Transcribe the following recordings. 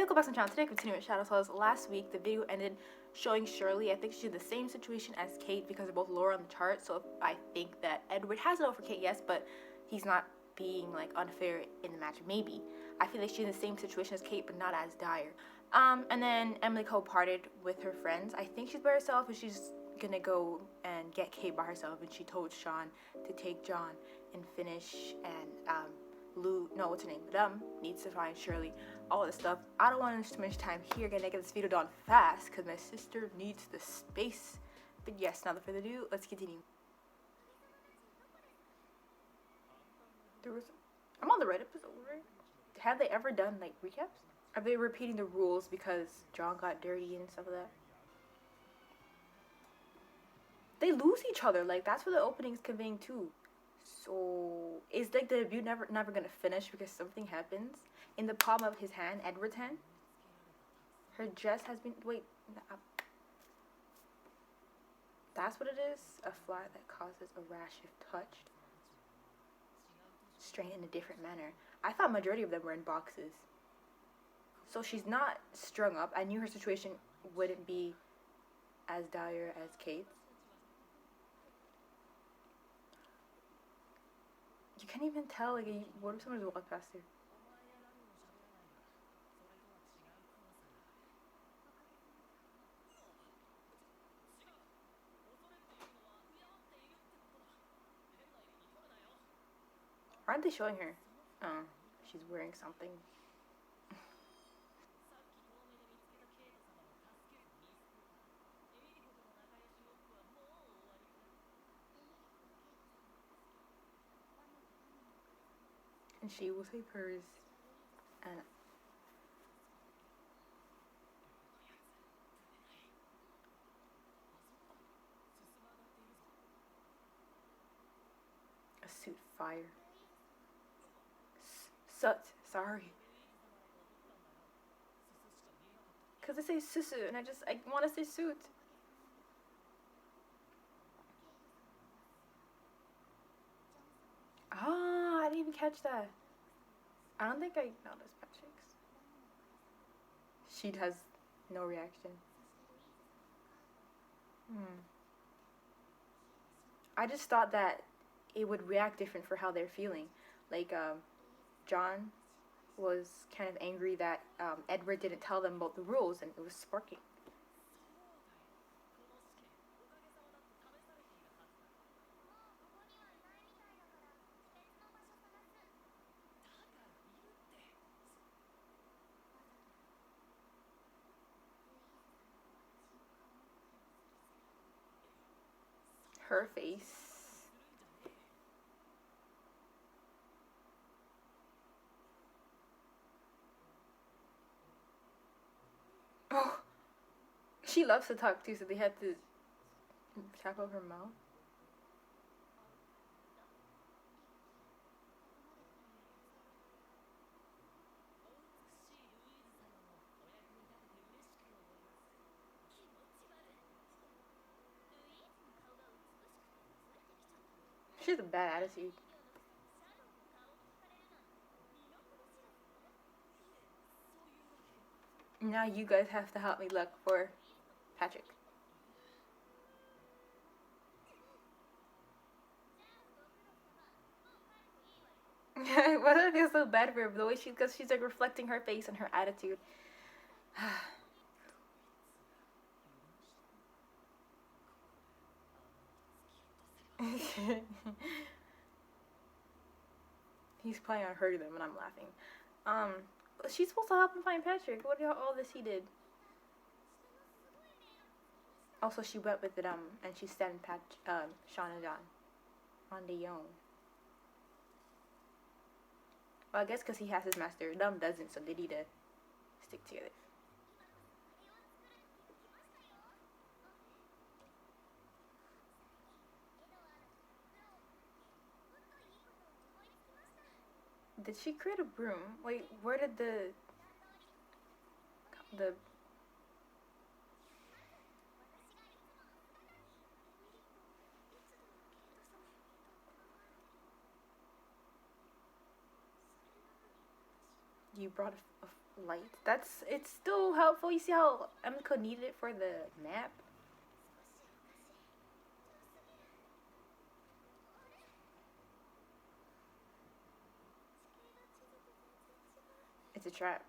Hey, welcome back to the channel. Today, continuing with Shadow Souls. Last week, the video ended showing Shirley. I think she's in the same situation as Kate because they're both lower on the chart. So I think that Edward has it over Kate, yes, but he's not being like unfair in the match. Maybe. I feel like she's in the same situation as Kate, but not as dire. And then Emily Cole parted with her friends. I think she's by herself, and she's gonna go and get Kate by herself. And she told Sean to take John and finish. And what's her name? Madame needs to find Shirley. All this stuff. I don't want to spend much time here. Gonna get this video done fast because my sister needs the space. But yes, not further ado, let's continue. I'm on the right episode, right? Have they ever done like recaps? Are they repeating the rules because John got dirty and stuff like that? They lose each other. Like that's what the opening's conveying too. So is like the debut never gonna finish because something happens in the palm of his hand, Edward's hand. Her dress has been that's what it is. A fly that causes a rash if touched. Strained in a different manner. I thought majority of them were in boxes. So she's not strung up. I knew her situation wouldn't be as dire as Kate's. You can't even tell, like, what if someone just walked past her? Aren't they showing her? Oh, she's wearing something. And she will save hers. And a suit fire. Sorry. Cause they say susu and I want to say suit. Ah, I didn't even catch that. I don't think I noticed Patrick's. She has no reaction. I just thought that it would react different for how they're feeling. Like, John was kind of angry that Edward didn't tell them about the rules and it was sparking. Her face. Oh, she loves to talk too, so they had to tap over her mouth. She has a bad attitude. Now you guys have to help me look for Patrick. Why do I feel so bad for her? The way because she's like reflecting her face and her attitude. He's planning on hurting them, and I'm laughing. She's supposed to help him find Patrick. What all this he did? Also, she went with it, and she sent Sean and John on their own. Well, I guess because he has his master. Dumb doesn't, so they need to stick together. Did she create a broom? Wait, where did the you brought light. It's still helpful. You see how Emiko needed it for the map? It's a trap.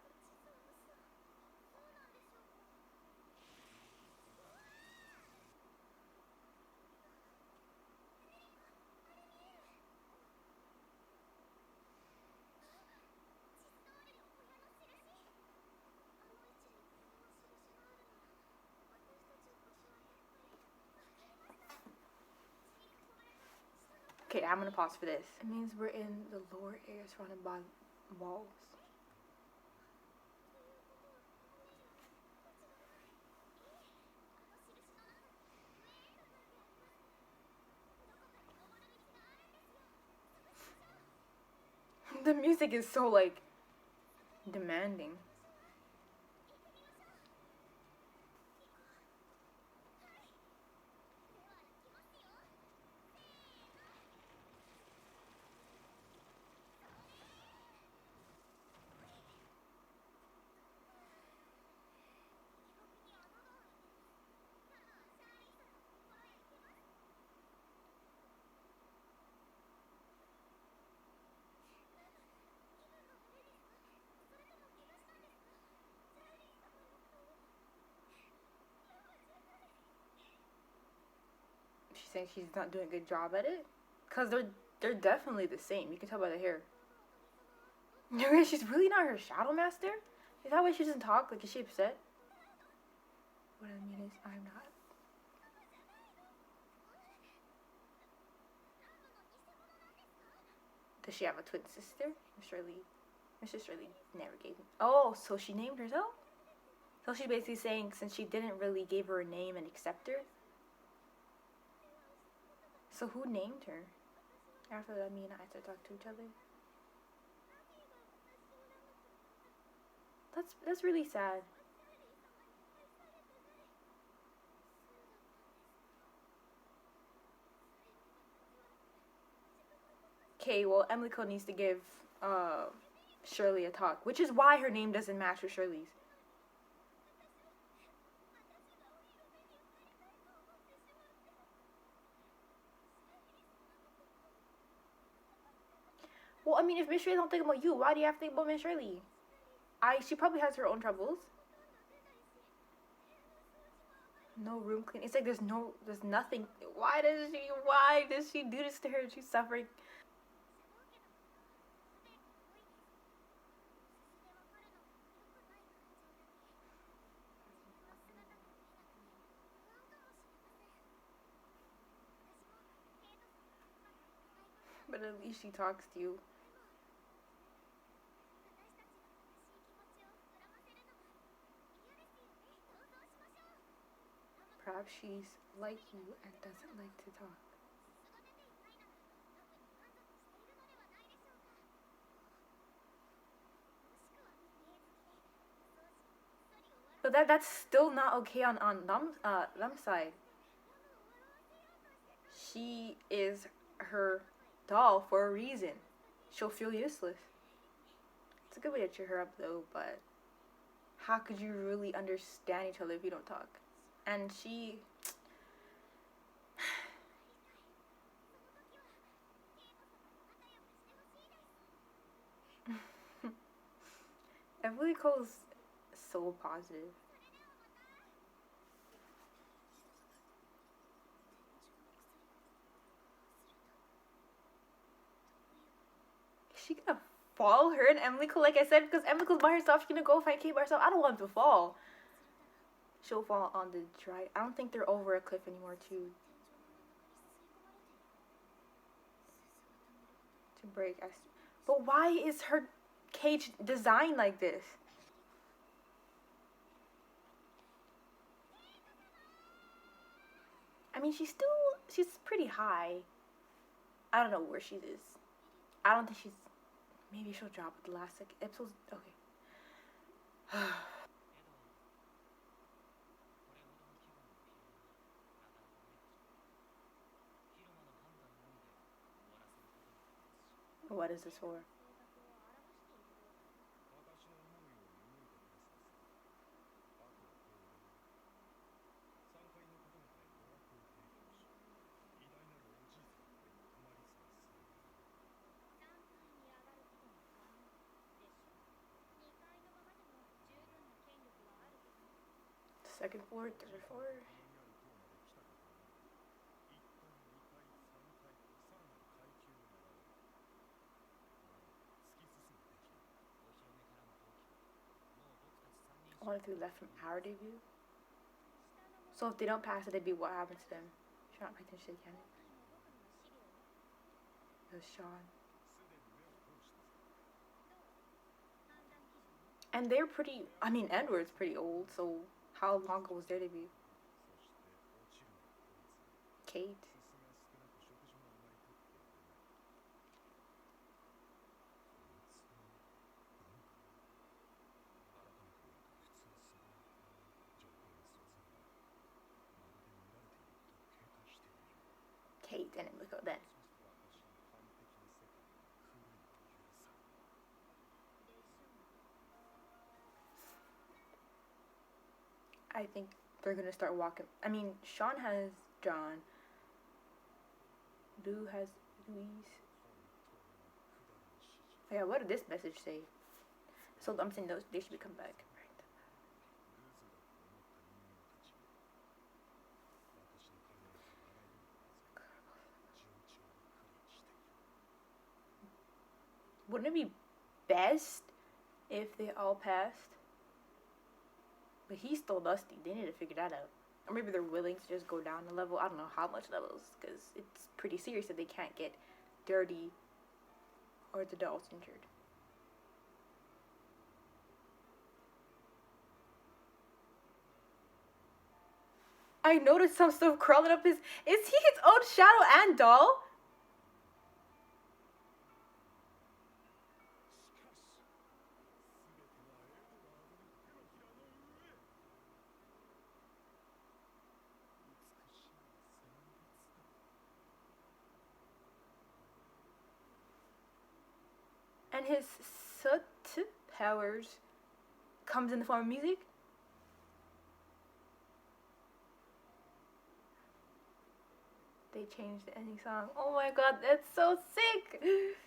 Okay, I'm gonna pause for this. It means we're in the lower area surrounded by walls. The music is so like demanding. She's saying she's not doing a good job at it, cause they're definitely the same. You can tell by the hair. She's really not her shadow master. Is that why she doesn't talk? Like, is she upset? What I mean is, I'm not. Does she have a twin sister? Mrs. Shirley never gave me. Oh, so she named herself? So she's basically saying since she didn't really give her a name and accept her. So who named her? After that, me and I had to talk to each other. That's really sad. Okay, well, Emily needs to give Shirley a talk, which is why her name doesn't match with Shirley's. Well, I mean, if Miss Shirley don't think about you, why do you have to think about Miss Shirley? She probably has her own troubles. No room clean. It's like there's nothing. Why does she do this to her? She's suffering. But at least she talks to you. Perhaps she's like you and doesn't like to talk. But that's still not okay on Lum's side. She is her doll for a reason. She'll feel useless. It's a good way to cheer her up though, but how could you really understand each other if you don't talk? And she Emily Cole's so positive. Is she gonna fall, her and Emily Cole, like I said, because Emily Cole's by herself, she's gonna go fight Kate by herself. I don't want to fall. She'll fall on the dry. I don't think they're over a cliff anymore too. To break. But why is her cage designed like this? I mean, she's pretty high. I don't know where she is. I don't think she's. Maybe she'll drop at the last second. Episode's okay. What is this for? second floor, third floor. Only 3 left from our debut. So if they don't pass it, it'd be what happens to them. Should not pay attention, can it? It was Sean. And they're pretty, I mean, Edward's pretty old, so how long ago was their debut? Kate. Kate, and look at that. I think they're gonna start walking. I mean, Sean has John. Lou has Louise. Yeah, what did this message say? So I'm saying those they should come back. Wouldn't it be best if they all passed? But he's still dusty. They need to figure that out. Or maybe they're willing to just go down a level. I don't know how much levels, because it's pretty serious that they can't get dirty or the doll's injured. I noticed some stuff crawling up his... Is he his own shadow and doll? And his soot powers comes in the form of music. They changed the ending song. Oh my god, that's so sick! It's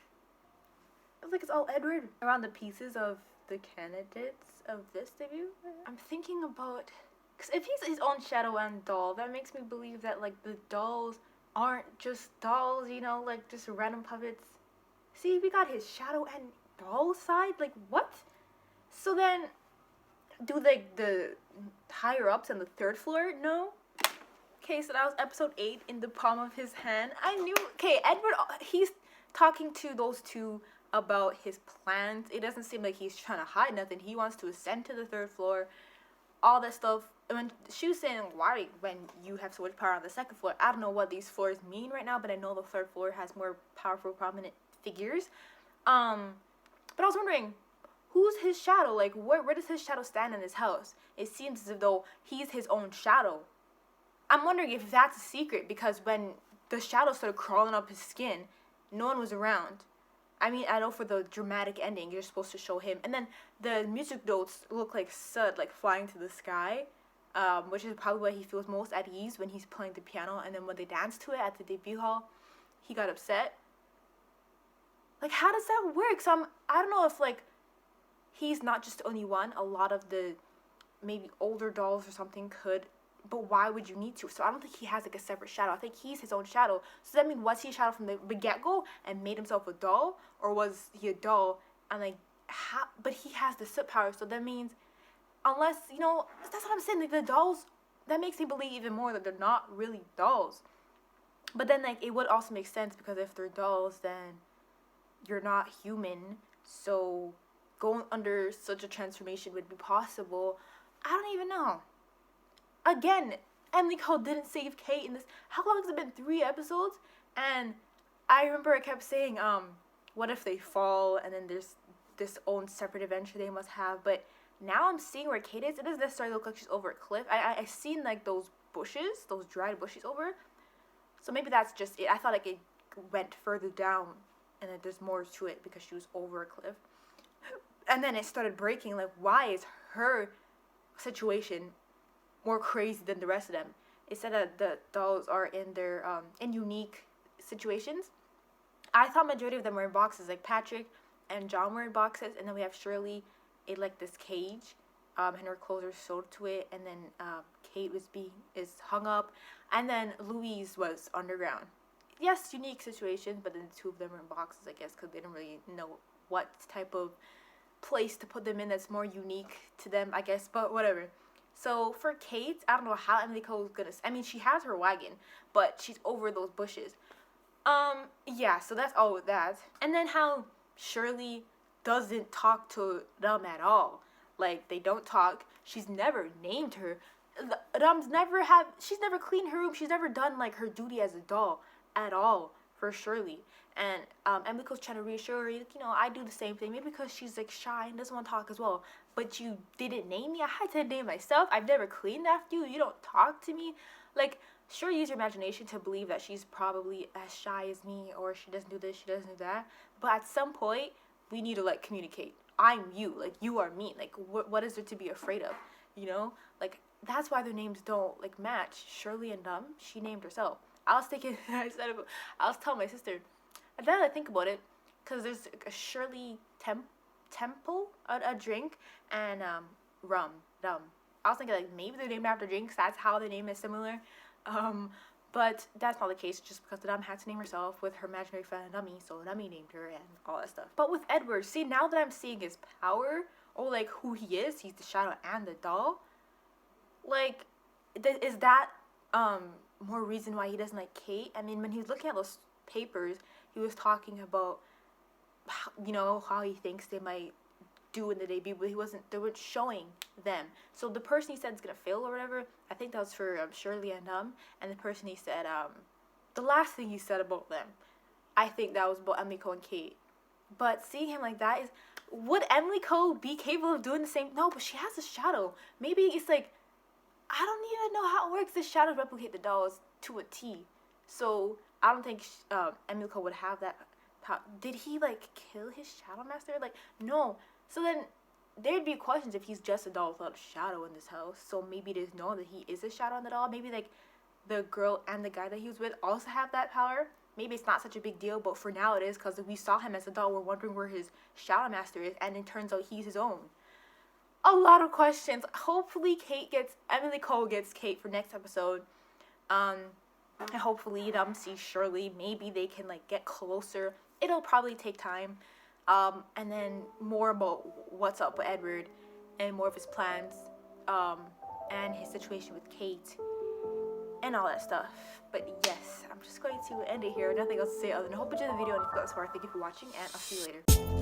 like it's all Edward. Around the pieces of the candidates of this debut. I'm thinking about... Because if he's his own shadow and doll, that makes me believe that like the dolls aren't just dolls, you know, like just random puppets. See, we got his shadow and doll side? Like, what? So then, do like the higher ups on the 3rd floor know? Okay, so that was episode 8 in the palm of his hand. I knew... Okay, Edward, he's talking to those two about his plans. It doesn't seem like he's trying to hide nothing. He wants to ascend to the 3rd floor. All that stuff. And when she was saying, why, when you have so much power on the 2nd floor, I don't know what these floors mean right now, but I know the 3rd floor has more powerful, prominent figures. But I was wondering, who's his shadow? Like, where does his shadow stand in this house? It seems as though he's his own shadow. I'm wondering if that's a secret, because when the shadow started crawling up his skin, no one was around. I mean, I know for the dramatic ending, you're supposed to show him. And then the music notes look like soot, like flying to the sky, which is probably why he feels most at ease when he's playing the piano. And then when they dance to it at the debut hall, he got upset. Like, how does that work? So I don't know if, like, he's not just the only one. A lot of the maybe older dolls or something could, but why would you need to? So I don't think he has, like, a separate shadow. I think he's his own shadow. So that means, was he a shadow from the get-go and made himself a doll? Or was he a doll and, like, but he has the soot power. So that means, unless, you know, that's what I'm saying. Like, the dolls, that makes me believe even more that they're not really dolls. But then, like, it would also make sense, because if they're dolls, then you're not human, so going under such a transformation would be possible. I don't even know. Again, Emily Cole didn't save Kate in this. How long has it been? 3 episodes? And I remember I kept saying, what if they fall, and then there's this own separate adventure they must have. But now I'm seeing where Kate is. It doesn't necessarily look like she's over a cliff. I seen like those bushes, those dried bushes over. So maybe that's just it. I thought like it went further down, and then there's more to it because she was over a cliff. And then it started breaking. Like, why is her situation more crazy than the rest of them? It said that the dolls are in their in unique situations. I thought majority of them were in boxes. Like Patrick and John were in boxes, and then we have Shirley in like this cage. and her clothes are sewed to it, and then Kate is hung up, and then Louise was underground. Yes, unique situation, but then the two of them are in boxes, I guess, because they didn't really know what type of place to put them in that's more unique to them, I guess, but whatever. So for Kate, I don't know how Emily Cole's gonna. I mean, she has her wagon, but she's over those bushes. Yeah. So that's all with that. And then how Shirley doesn't talk to them at all. Like they don't talk. She's never named her. She's never cleaned her room. She's never done like her duty as a doll at all for Shirley. And Emily Cole's trying to reassure her, I do the same thing. Maybe because she's like shy and doesn't want to talk as well. But you didn't name me. I had to name myself. I've never cleaned after you. You don't talk to me. Like, sure, use your imagination to believe that she's probably as shy as me, or she doesn't do this, she doesn't do that. But at some point, we need to like communicate. I'm you. Like, you are me. Like, what is there to be afraid of? Like that's why their names don't like match. Shirley and she named herself. I was thinking. I was telling my sister. And then I think about it, because there's a Shirley Temple, a drink, and rum. I was thinking like maybe they're named after drinks. That's how the name is similar. But that's not the case. Just because the had to name herself with her imaginary friend Dummy, so Dummy named her and all that stuff. But with Edward, see, now that I'm seeing his power, or like who he is, he's the shadow and the doll. Like, is that more reason why he doesn't like Kate? I mean, when he was looking at those papers, he was talking about how he thinks they might do in the debut, but they weren't showing them. So the person he said is gonna fail or whatever, I think that was for Shirley and the person he said the last thing he said about them, I think that was about Emily Cole and Kate. But seeing him like that would Emily Cole be capable of doing the same? No, but she has a shadow. Maybe it's like, I don't even know how it works. The shadows replicate the dolls to a T. So I don't think Emily Cole would have that power. Did he like kill his shadow master? Like, no. So then there'd be questions if he's just a doll without a shadow in this house. So maybe there's no that he is a shadow in the doll. Maybe like the girl and the guy that he was with also have that power. Maybe it's not such a big deal, but for now it is, because we saw him as a doll. We're wondering where his shadow master is, and it turns out he's his own. A lot of questions. Hopefully Emily Cole gets Kate for next episode. And hopefully see Shirley. Maybe they can like get closer. It'll probably take time. And then more about what's up with Edward and more of his plans. And his situation with Kate and all that stuff. But yes, I'm just going to end it here. Nothing else to say other than I hope you enjoyed the video, and if you got this far, thank you for watching, and I'll see you later.